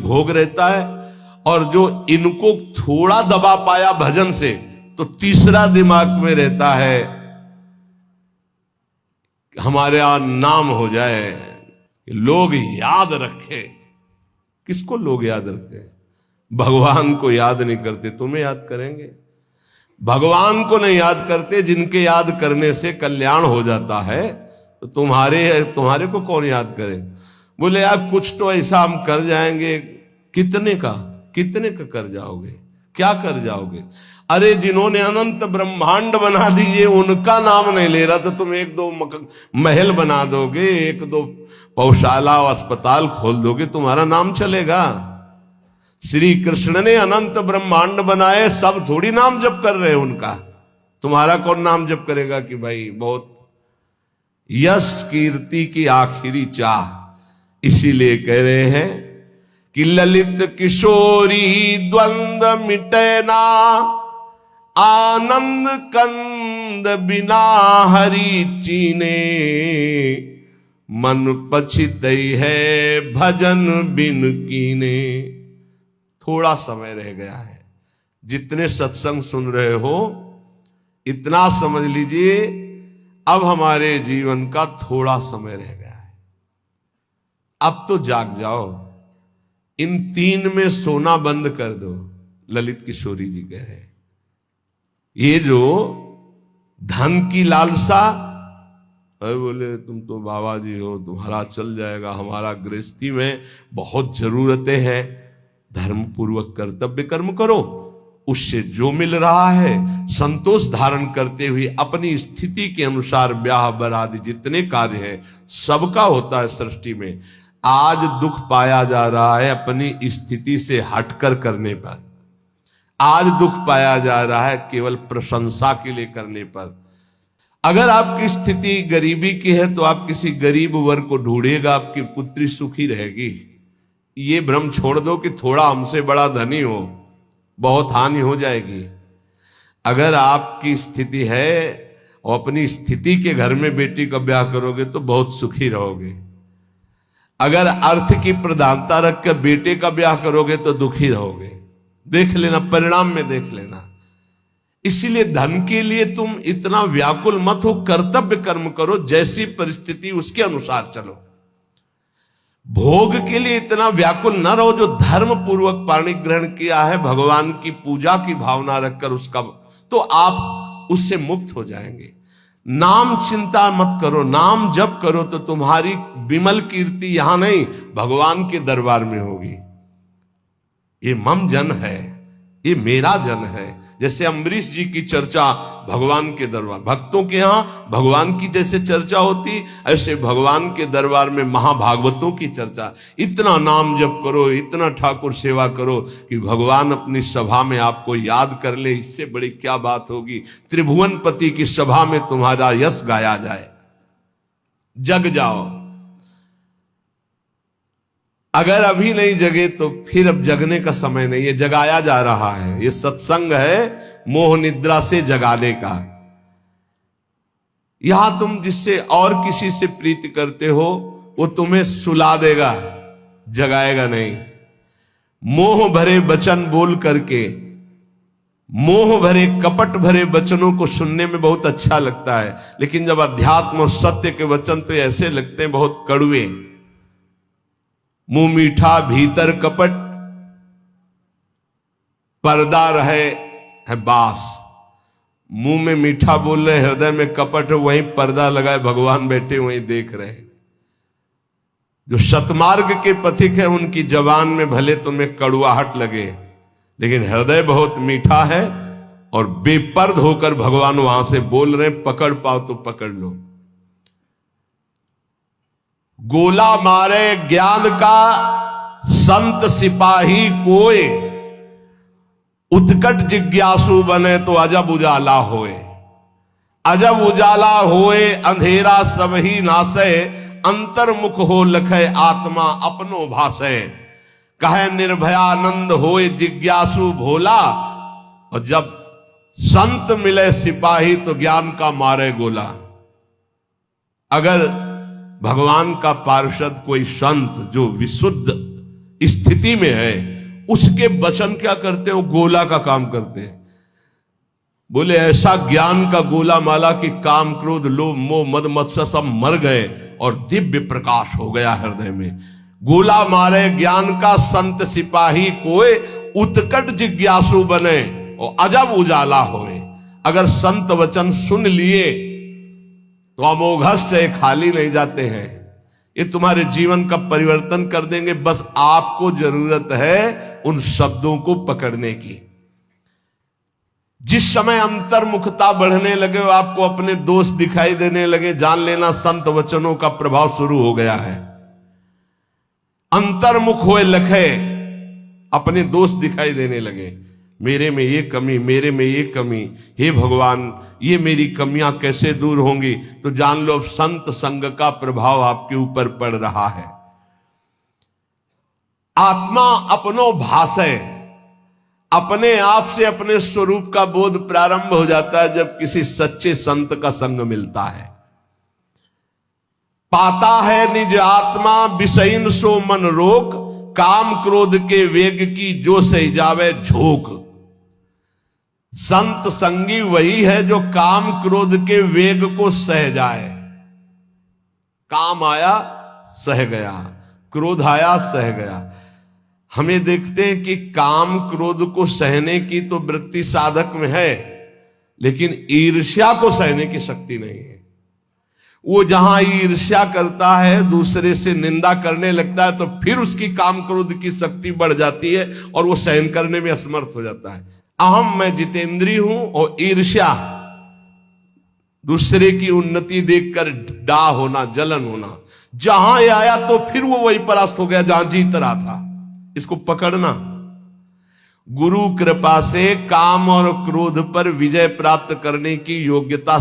भोग रहता है, और जो इनको थोड़ा दबा पाया भजन से, तो तीसरा दिमाग में रहता है हमारे यहां नाम हो जाए, लोग याद रखें। किसको लोग याद रखते हैं? भगवान को याद नहीं करते, तुम्हें याद करेंगे? भगवान को नहीं याद करते, जिनके याद करने से कल्याण हो जाता है, तो तुम्हारे को कौन याद करे? बोले यार कुछ तो ऐसा हम कर जाएंगे। कितने का कर जाओगे? क्या कर जाओगे? अरे जिन्होंने अनंत ब्रह्मांड बना दिए उनका नाम नहीं ले रहा, तो तुम एक दो महल बना दोगे, एक दो पौशाला और अस्पताल खोल दोगे, तुम्हारा नाम चलेगा? श्री कृष्ण ने अनंत ब्रह्मांड बनाए, सब थोड़ी नाम जप कर रहे हैं उनका। तुम्हारा कौन नाम जप करेगा कि भाई बहुत यश कीर्ति की आखिरी चाह? इसीलिए कह रहे हैं कि ललित किशोरी द्वंद्व मिटे ना, आनंद कंद बिना हरि चीने, मन पछितई है भजन बिन कीने। थोड़ा समय रह गया है, जितने सत्संग सुन रहे हो इतना समझ लीजिए, अब हमारे जीवन का थोड़ा समय रह गया है। अब तो जाग जाओ, इन 3 में सोना बंद कर दो। ललित किशोरी जी कह रहे, ये जो धन की लालसा, अरे बोले तुम तो बाबा जी हो, तुम्हारा चल जाएगा, हमारा गृहस्थी में बहुत जरूरतें हैं, धर्म पूर्वक कर्तव्य कर्म करो, उससे जो मिल रहा है संतोष धारण करते हुए अपनी स्थिति के अनुसार ब्याह बरादी जितने कार्य हैं सबका होता है सृष्टि में। आज दुख पाया जा रहा है अपनी स्थिति से हटकर करने पर, आज दुख पाया जा रहा है केवल प्रशंसा के लिए करने पर। अगर आपकी स्थिति गरीबी की है तो आप किसी गरीब वर्ग को ढूंढिएगा, आपकी पुत्री सुखी रहेगी। ये भ्रम छोड़ दो कि थोड़ा हमसे बड़ा धनी हो, बहुत हानि हो जाएगी। अगर आपकी स्थिति है और अपनी स्थिति के घर में बेटी का ब्याह करोगे तो बहुत सुखी रहोगे। अगर अर्थ की प्रधानता रखकर बेटे का ब्याह करोगे तो दुखी रहोगे। देख लेना, परिणाम में देख लेना। इसीलिए धन के लिए तुम इतना व्याकुल मत हो, कर्तव्य कर्म करो, जैसी परिस्थिति उसके अनुसार चलो। भोग के लिए इतना व्याकुल न रहो, जो धर्म पूर्वक पाणी ग्रहण किया है, भगवान की पूजा की भावना रखकर उसका, तो आप उससे मुक्त हो जाएंगे। नाम चिंता मत करो, नाम जप करो तो तुम्हारी विमल कीर्ति यहां नहीं भगवान के दरबार में होगी। ये मम जन है, ये मेरा जन है। जैसे अम्बरीश जी की चर्चा भगवान के दरबार, भक्तों के यहां भगवान की जैसे चर्चा होती, ऐसे भगवान के दरबार में महाभागवतों की चर्चा। इतना नाम जप करो, इतना ठाकुर सेवा करो कि भगवान अपनी सभा में आपको याद कर ले। इससे बड़ी क्या बात होगी? त्रिभुवनपति की सभा में तुम्हारा यश गाया जाए। जग जाओ। अगर अभी नहीं जगे तो फिर अब जगने का समय नहीं है, जगाया जा रहा है। ये सत्संग है मोह निद्रा से जगाने का। यहां तुम जिससे और किसी से प्रीति करते हो वो तुम्हें सुला देगा, जगाएगा नहीं। मोह भरे वचन बोल करके, मोह भरे कपट भरे वचनों को सुनने में बहुत अच्छा लगता है, लेकिन जब अध्यात्म और सत्य के वचन तो ऐसे लगते हैं बहुत कड़वे। मुंह मीठा भीतर कपट, पर्दा रहे है बास। मुंह में मीठा बोल रहे, हृदय में कपट है, वहीं पर्दा लगाए भगवान बैठे वहीं देख रहे। जो सतमार्ग के पथिक है उनकी जबान में भले तुम्हें कड़वाहट लगे, लेकिन हृदय बहुत मीठा है और बेपर्द होकर भगवान वहां से बोल रहे। पकड़ पाओ तो पकड़ लो। गोला मारे ज्ञान का संत सिपाही कोय, उत्कट जिज्ञासु बने तो अजब उजाला होए। अजब उजाला होए अंधेरा सब ही नासे, अंतर्मुख हो लखे आत्मा अपनो भासे। कहे निर्भयानंद होए जिज्ञासु भोला, और जब संत मिले सिपाही तो ज्ञान का मारे गोला। अगर भगवान का पार्षद कोई संत जो विशुद्ध स्थिति में है, उसके वचन क्या करते हैं? वो गोला का काम करते हैं। बोले ऐसा ज्ञान का गोला माला कि काम क्रोध लोभ मोह मद मत्सर सब मर गए और दिव्य प्रकाश हो गया हृदय में। गोला मारे ज्ञान का संत सिपाही कोई, उत्कट जिज्ञासु बने और अजब उजाला होए। अगर संत वचन सुन लिए तो अमोघस से खाली नहीं जाते हैं, ये तुम्हारे जीवन का परिवर्तन कर देंगे। बस आपको जरूरत है उन शब्दों को पकड़ने की। जिस समय अंतर्मुखता बढ़ने लगे, आपको अपने दोष दिखाई देने लगे, जान लेना संत वचनों का प्रभाव शुरू हो गया है। अंतर्मुख हुए लखे, अपने दोष दिखाई देने लगे, मेरे में ये कमी, मेरे में ये कमी, हे भगवान ये मेरी कमियां कैसे दूर होंगी? तो जान लो संत संग का प्रभाव आपके ऊपर पड़ रहा है। आत्मा अपनो भाषे, अपने आप से अपने स्वरूप का बोध प्रारंभ हो जाता है जब किसी सच्चे संत का संग मिलता है। पाता है निज आत्मा विषयीन सो मन रोक, काम क्रोध के वेग की जो सही जावे झोंक। संत संगी वही है जो काम क्रोध के वेग को सह जाए। काम आया सह गया, क्रोध आया सह गया। हमें देखते हैं कि काम क्रोध को सहने की तो वृत्ति साधक में है, लेकिन ईर्ष्या को सहने की शक्ति नहीं है। वो जहां ईर्ष्या करता है, दूसरे से निंदा करने लगता है, तो फिर उसकी काम क्रोध की शक्ति बढ़ जाती है और वो सहन करने में असमर्थ हो जाता है। अहम मैं जितेंद्रिय हूं और ईर्ष्या दूसरे की उन्नति देखकर डा होना, जलन होना, जहां ये आया तो फिर वो वही परास्त हो गया जहां जीत रहा था। इसको पकड़ना। गुरु कृपा से काम और क्रोध पर विजय प्राप्त करने की योग्यता